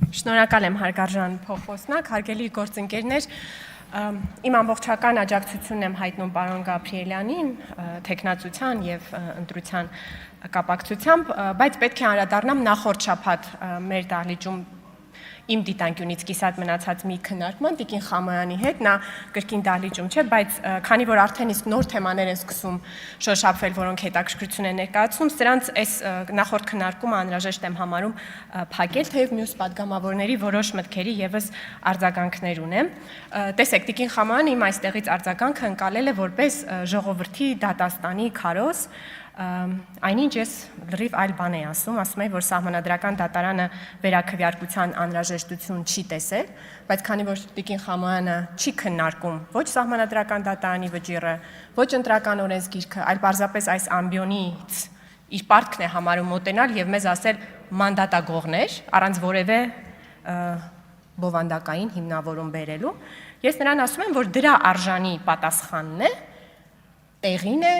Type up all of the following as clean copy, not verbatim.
Շնորհակալ եմ հարգարժան փոխոսնակ, հարգելի գործընկերներ, իմ ամբողջական աջակցությունն եմ հայտնում պարոն Գաբրիելյանին, թեկնածության եւ ընտրության կապակցությամբ, բայց պետք է անդրադառնամ նախորդ շաբաթ մեր դահլիճում իմ դիտանկյունից կիսատ մնացած մի քննարկման Տիկին Խամոյանի հետ, նա կրկին դահլիճում չէ, բայց քանի որ արդեն իսկ նոր թեմաներ են սկսում շոշափվել, որոնք հետաքրքրություն են ներկայացնում, սրանց այս նախորդ քննարկումը անհրաժեշտ եմ համարում փակել, թեև մյուս падգամավորների որոշ մտքերի եւս արձագանքներ ունեմ։ Տեսեք, Տիկին Խամոյանը իմ այստեղից արձագանքը ընկալել է որպես ժողովրդի դատաստանի քարոզ, այնինչ ես լրիվ այլ բան եմ ասում եմ, որ սահմանադրական դատարանը վերաքվեարկության անհրաժեշտություն չի տեսել, բայց քանի որ Տիկին Խամոյանը չի քննարկում ոչ սահմանադրական դատարանի վճիռը, ոչ ընտրական օրենսգիրքը, այլ պարզապես այս ամբիոնից իր պարտքն է համարում մոտենալ եւ մեզ ասել մանդատագողներ, առանց որևէ բովանդակային հիմնավորում բերելու, ես նրան ասում եմ, որ դրա արժանի պատասխանն է, տեղին է,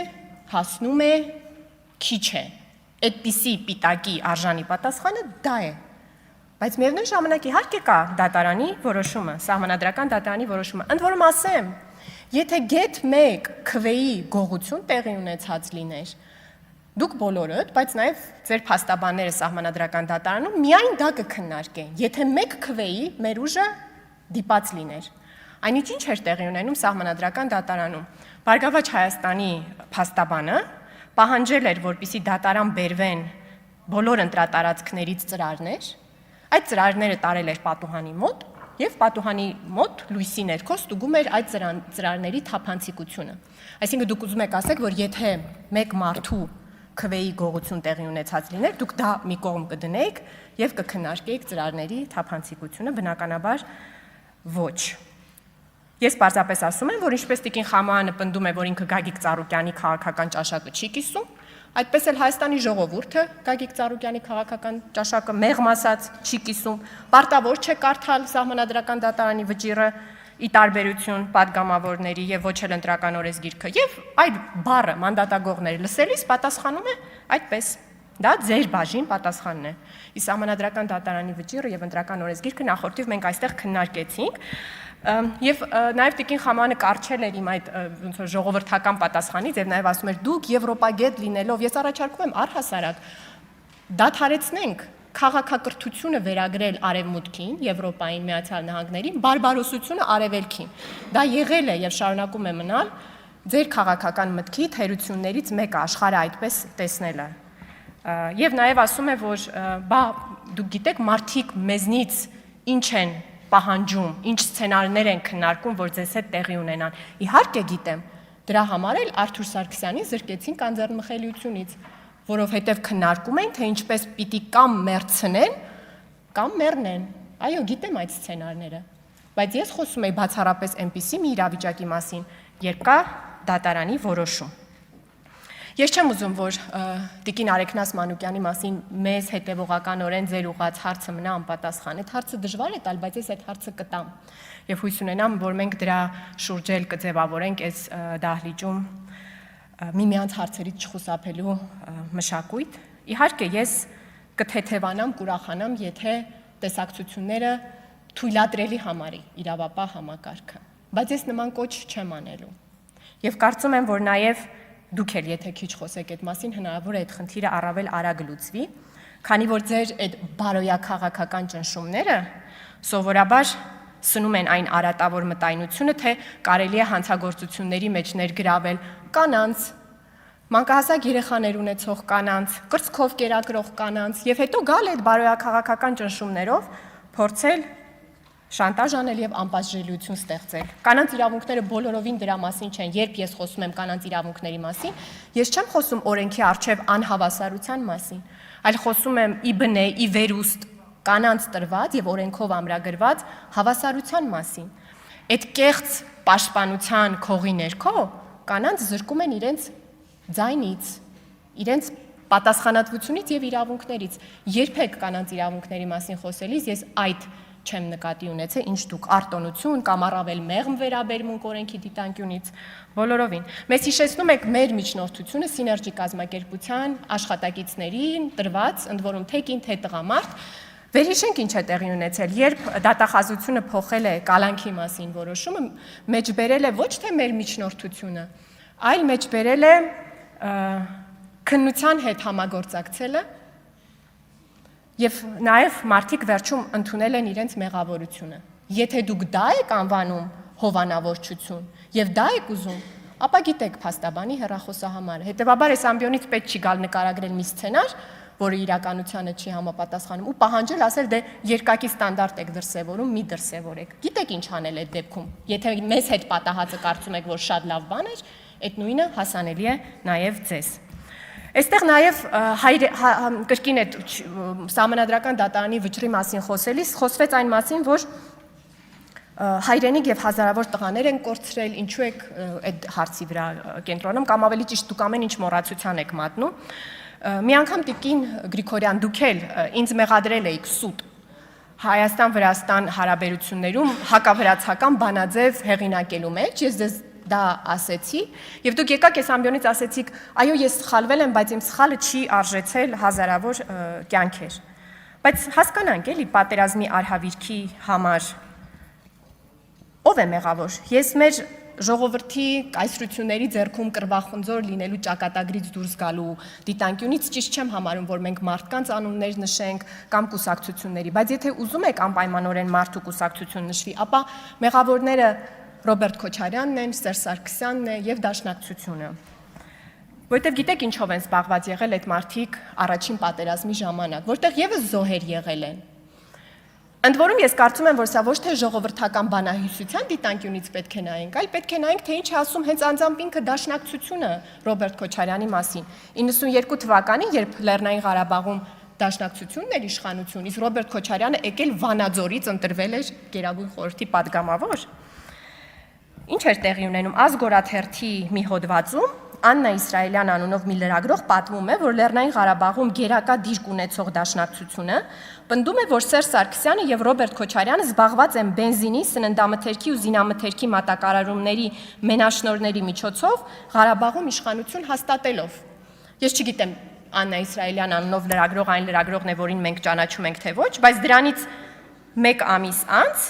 հասնում է, քիչ է, այդպիսի պիտակի արժանի պատասխանը դա է, բայց միևնույն ժամանակ իհարկե կա դատարանի որոշումը, սահմանադրական դատարանի որոշումը, ընդ որում ասեմ, եթե գեթ 1 քվեի գողություն տեղի ունեցած լիներ, դուք բոլորդ, բայց նաև ձեր փաստաբանները սահմանադրական դատարանում միայն դա կքննարկեն, եթե 1 քվեի մեր ուժը դիպած լիներ, այնինչ ինչ էր տեղի ունենում սահմանադրական դատարանում, Բարգավաճ Հայաստանի փաստաբանը պահանջել էր, որպեսզի դատարան բերվեն բոլոր ընտրատարածքներից ծրարներ, այդ ծրարները տարել էր պատուհանի մոտ եւ պատուհանի մոտ լույսի ներքո ստուգում էր այդ ծրարների թափանցիկությունը։ Այսինքն դուք ուզում եք ասեք, որ եթե մեկ մարդու քվեի գողություն տեղի ունեցած լիներ, դուք դա մի կողմ կդնեիք եւ կքննարկեիք ծրարների թափանցիկությունը, բնականաբար ոչ։ Ես պարզապես ասում եմ, որ ինչպես Տիկին Խամոյանը պնդում է, որ ինքը Գագիկ Ծառուկյանի քաղաքական ճաշակը չի կիսում, այդպես էլ Հայաստանի ժողովուրդը Գագիկ Ծառուկյանի քաղաքական ճաշակը մեղմ ասած չի կիսում, պարտավոր չէ կարդալ սահմանադրական դատարանի վճիռը ի տարբերություն падգամավորների եւ ոչ էլ ընտրական օրենսգիրքը եւ այդ բառը մանդատագողներ լսելիս պատասխանում է այդպես։ Դա ձեր բաժին պատասխանն է։ Ի սահմանադրական դատարանի վճիռը եւ ընտրական օրենսգիրքը նախորդիվ մենք այստեղ քննարկեցինք Եվ նաև Տիկին Խամոյանը կարճել էր իմ այդ ժողովրդական պատասխանից եւ նաև ասում էր դուք եվրոպագետ լինելով ես առաջարկում եմ առհասարակ դադարեցնենք քաղաքակրթությունը վերագրել արևմուտքին, Եվրոպային, Միացյալ Նահանգներին, բարբարոսությունը արևելքին։ Դա եղել է եւ շարունակում է մնալ ձեր քաղաքական մտքի թերություններից մեկը աշխարհը այդպես տեսնելը։ Եվ նաև ասում է, որ բա դուք գիտեք մարդիկ մեզնից ինչ են պահանջում, ինչ սցենարներ են քննարկում, որ ձեզ հետ տեղի ունենան։ Իհարկե գիտեմ, դրա համար էլ Արթուր Սարգսյանին զրկեցին կանձեռնմխելիությունից, որովհետև քննարկում են, թե ինչպես պիտի կամ մեռցնեն, կամ մեռնեն։ Այո, գիտեմ այդ սցենարները, բայց ես խոսում եի բացառապես այնպիսի մի իրավիճակի մասին, երբ կա դատարանի որոշում։ Ես չեմ ուզում, որ Տիկին Արեգնաս Մանուկյանի մասին մեզ հետևողականորեն ձեր ուղղած հարցը մնա անպատասխան։ Այդ հարցը դժվար է տալ, բայց ես այդ հարցը կտամ։ Եվ հույս ունենամ, որ մենք դրա շուրջ էլ կձևավորենք այս դահլիճում միմյանց հարցերից չխուսափելու մշակույթ։ Իհարկե, ես կթեթևանամ, կուրախանամ, եթե տեսակցությունները թույլատրելի համարի իրավապահ համակարգը։ Բայց ես նման կոչ չեմ անելու։ Եվ կարծում եմ, որ նաև դուք էլ եթե քիչ խոսեք այդ մասին, հնարավոր է այդ խնդիրը առավել արագ լուծվի, քանի որ ձեր այդ բարոյաքաղաքական ճնշումները սովորաբար սնում են այն արատավոր մտայնությունը, թե կարելի է հանցագործությունների մեջ ներգրավել կանանց, մանկահասակ երեխաներ ունեցող կանանց, կրծքով կերակրող կանանց, եւ հետո գալ այդ բարոյաքաղաքական ճնշումներով փորձել շանտաժ անել եւ անպատժելիություն ստեղծել։ Կանանց իրավունքները բոլորովին դրա մասին չեն, երբ ես խոսում եմ կանանց իրավունքների մասին, ես չեմ խոսում օրենքի առջև անհավասարության մասին, այլ խոսում եմ ի բնե, ի վերուստ կանանց տրված եւ օրենքով ամրագրված հավասարության մասին։ Այդ կեղծ պաշտպանության քողի ներքո կանանց զրկում են իրենց ձայնից, իրենց պատասխանատվությունից եւ իրավունքներից։ Երբեք կանանց իրավունքների մասին խոսելիս ես այդ չեմ նկատի ունեցել, ինչ դուք արտոնություն կամ առավել մեղմ վերաբերմունք օրենքի դիտանկյունից բոլորովին։ Մեզ հիշեցնում եք մեր միջնորդությունը Սիներգի կազմակերպության աշխատակիցներին տրված, ընդ որում թե կին թե տղամարդ, Վերհիշենք ինչ է տեղի ունեցել, երբ դատախազությունը փոխել է կալանքի մասին որոշումը, մեջբերել է ոչ թե մեր միջնորդությունը, այլ մեջբերել է քննության հետ համագործակցելը եւ նաեւ մարդիկ վերջում ընդունել են իրենց մեղավորությունը։ Եթե դուք դա եք անվանում հովանավորչություն եւ դա եք ուզում, ապա գիտեք փաստաբանի հեռախոսահամարը։ Հետևաբար այս ամբիոնից պետք չի գալ նկարագրել մի սցենար, որը իրականությանը չի համապատասխանում ու պահանջել ասել դե երկակի ստանդարտ եք դրսևորում, մի դրսևորեք։ Գիտեք ինչ անել այդ դեպքում։ Եթե մեզ հետ պատահածը կարծում եք, որ շատ լավ բան էր, այդ նույնը հասանելի է նաև ձեզ։ Այստեղ նաև կրկին այդ Սահմանադրական դատարանի վճռի մասին խոսելիս խոսվեց այն մասին, որ հայրենիք եւ հազարավոր տղաներ են կորցրել, ինչու եք այդ հարցի վրա կենտրոնում կամ ավելի ճիշտ դուք ամեն ինչ մոռացության եք մատնում։ Մի անգամ Տիկին Գրիգորյան դուք էլ ինձ մեղադրել էիք սուտ Հայաստան-Վրաստան հարաբերություններում հակավրացական բանաձև հեղինակելու մեջ, ես դες դա ասեցի, եւ դուք եկաք այս ամբիոնից ասեցիք, այո, ես սխալվել եմ, բայց իմ սխալը չի արժեցել հազարավոր կյանքեր։ Բայց հասկանանք էլի պատերազմի արհավիրքի համար ով է մեղավոր։ Ես մեր ժողովրդի կայսրությունների ձեռքում կրվախնձոր լինելու ճակատագրից դուրս գալու դիտանկյունից ճիշտ չեմ համարում, որ մենք մարդկանց անուններ նշենք կամ կուսակցությունների, բայց եթե ուզում եք անպայմանորեն մարդ ու կուսակցություն նշվի, ապա մեղավորները Ռոբերտ Քոչարյանն են, Սերժ Սարգսյանն է եւ Դաշնակցությունը։ Որտեւ գիտեք ինչով են զբաղված եղել այդ մարդիկ առաջին պատերազմի ժամանակ, որտեղ եւս զոհեր եղել են։ Ընդ որում ես կարծում եմ, որ սա ոչ թե ժողովրդական բանահյուսության դիտանկյունից պետք է նայենք, այլ պետք է նայենք, թե ինչ է ասում հենց անձամբ ինքը Դաշնակցությունը Ռոբերտ Քոչարյանի մասին։ 92 թվականին, երբ Լեռնային Ղարաբաղում Դաշնակցությունն էր իշխանություն, իսկ Ռոբերտ Քոչարյանը եկել Վանաձորից ընտրվել էր Գերագույն խորհրդի պատգամավոր։ Ինչ էր տեղի ունենում Ազգորաթերթի մի հոդվածում Աննա Իսրայելյան անունով մի լրագրող պատմում է, որ Լեռնային Ղարաբաղում գերակա դիրք ունեցող Դաշնակցությունը պնդում է, որ Սերժ Սարգսյանը եւ Ռոբերտ Քոչարյանը զբաղված են բենզինի, սննդամթերքի ու զինամթերքի մատակարարումների մենաշնորհների միջոցով Ղարաբաղում իշխանություն հաստատելով։ Ես չգիտեմ Աննա Իսրայելյան անունով լրագրող այն լրագրողն է, որին մենք ճանաչում ենք թե ոչ, բայց դրանից 1 ամիս անց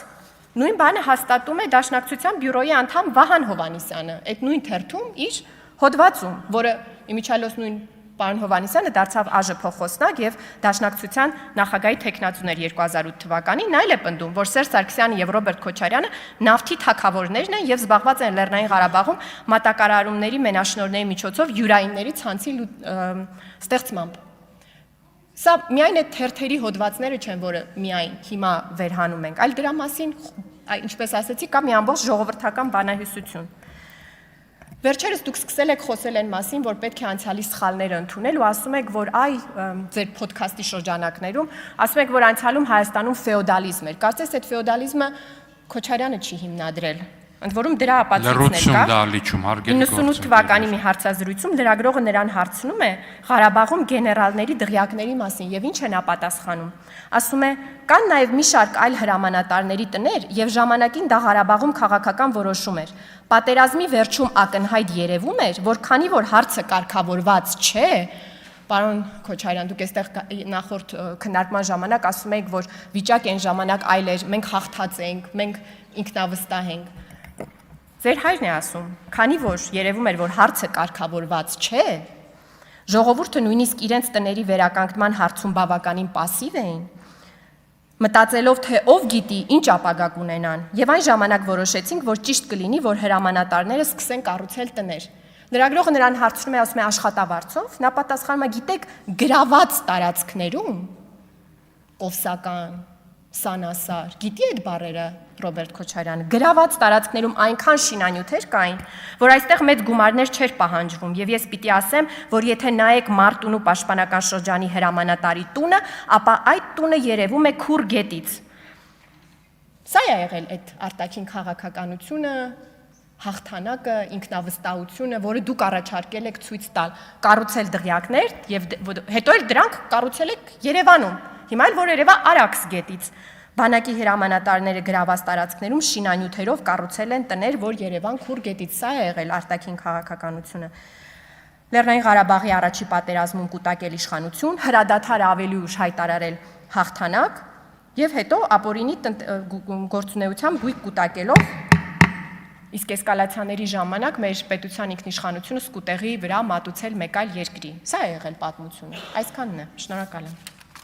նույն բանը հաստատում է Դաշնակցության բյուրոյի անդամ Վահան Հովհաննիսյանը, այդ նույն թերթում իր հոդվածում, որը իմիջիալոց նույն պարոն Հովհաննիսյանը դարձավ ԱԺ փոխոսնակ եւ Դաշնակցության նախագահի թեկնածուն էր 2008 թվականին, նա էլ է պնդում, որ Սերժ Սարգսյանը եւ Ռոբերտ Քոչարյանը նավթի թագավորներն են եւ զբաղված են Լեռնային Ղարաբաղում մատակարարումների մենաշնորհների միջոցով յուրայինների ցանցի ստեղծմամբ։ Սա միայն այդ թերթերի հոդվածները չեն, որը միայն հիմա վերհանում ենք, այլ դրա մասին, ինչպես ասեցի, կա մի ամբողջ ժողովրդական բանահյուսություն։ Վերջերս դուք սկսել եք խոսել այն մասին, որ պետք է անցյալի սխալները ընդունել ու ասում եք, որ ձեր ոդքասթի շրջանակներում ասում եք, որ անցյալում Հայաստանում ֆեոդալիզմ էր։ Կարծես այդ ֆեոդալիզմը Քոչարյանը չի հիմնադրել։ Ընդ որում դրա ապացույցն է կա։ 98 թվականի մի հարցազրույցում լրագրողը նրան հարցնում է Ղարաբաղում գեներալների դղյակների մասին եւ ինչ են նա պատասխանում։ Ասում է. կան նաեւ մի շարք այլ հրամանատարների տներ եւ ժամանակին դա Ղարաբաղում քաղաքական որոշում էր։ Պատերազմի վերջում ակնհայտ երևում էր, որ քանի որ հարցը կարգավորված չէ, պարոն Քոչարյան, դուք այստեղ նախորդ քննարկման ժամանակ ասում եք, որ վիճակը այն ժամանակ այլ էր, մենք հաղթած ենք, մենք ինքնավստահ ենք։ Ձեր հայրն է ասում, քանի որ երևում էր, որ հարցը կարգավորված չէ, ժողովուրդը նույնիսկ իրենց տների վերականգնման հարցում բավականին պասիվ էին, մտածելով, թե ով գիտի ինչ ապագա կունենան, եւ այն ժամանակ որոշեցինք, որ ճիշտ կլինի, որ հրամանատարները սկսեն կառուցել տներ։ Լրագրողը նրան հարցնում է, ասում է աշխատավարձով, նա պատասխանում է, գիտեք, գրաված տարածքներում, Կովսական, Սանասար, գիտի այդ բառերը Ռոբերտ Քոչարյանը, գրաված տարածքներում այնքան շինանյութեր կային, որ այստեղ մեծ գումարներ չէր պահանջվում, եւ ես պիտի ասեմ, որ եթե նայեք Մարտունու պաշտպանական շրջանի հրամանատարի տունը, ապա այդ տունը երևում է քուր գետից։ Սա է եղել այդ արտաքին քաղաքականությունը, հաղթանակը, ինքնավստահությունը, որը դուք առաջարկել եք ցույց տալ, կառուցել դղյակներ եւ հետո էլ դրանք կառուցել եք Երևանում։ Հիմա էլ որ երևա Արաքս գետից։ Բանակի հրամանատարները գրաված տարածքներում շինանյութերով կառուցել են տներ, որ Երևան քուր գետից, սա է եղել արտաքին քաղաքականությունը։ Լեռնային Ղարաբաղի առաջի պատերազմում կուտակել իշխանություն, հրադադարը ավելի ուշ հայտարարել հաղթանակ, Եվ հետո ապօրինի գործունեությամբ գույք կուտակելով իսկ էսկալացիաների ժամանակ մեր պետության ինքնիշխանությունը սկուտեղի վրա մատուցել մեկ այլ երկրի։ Սա է եղել պատմությունը։ Այսքանն է։ Շնորհակալ եմ։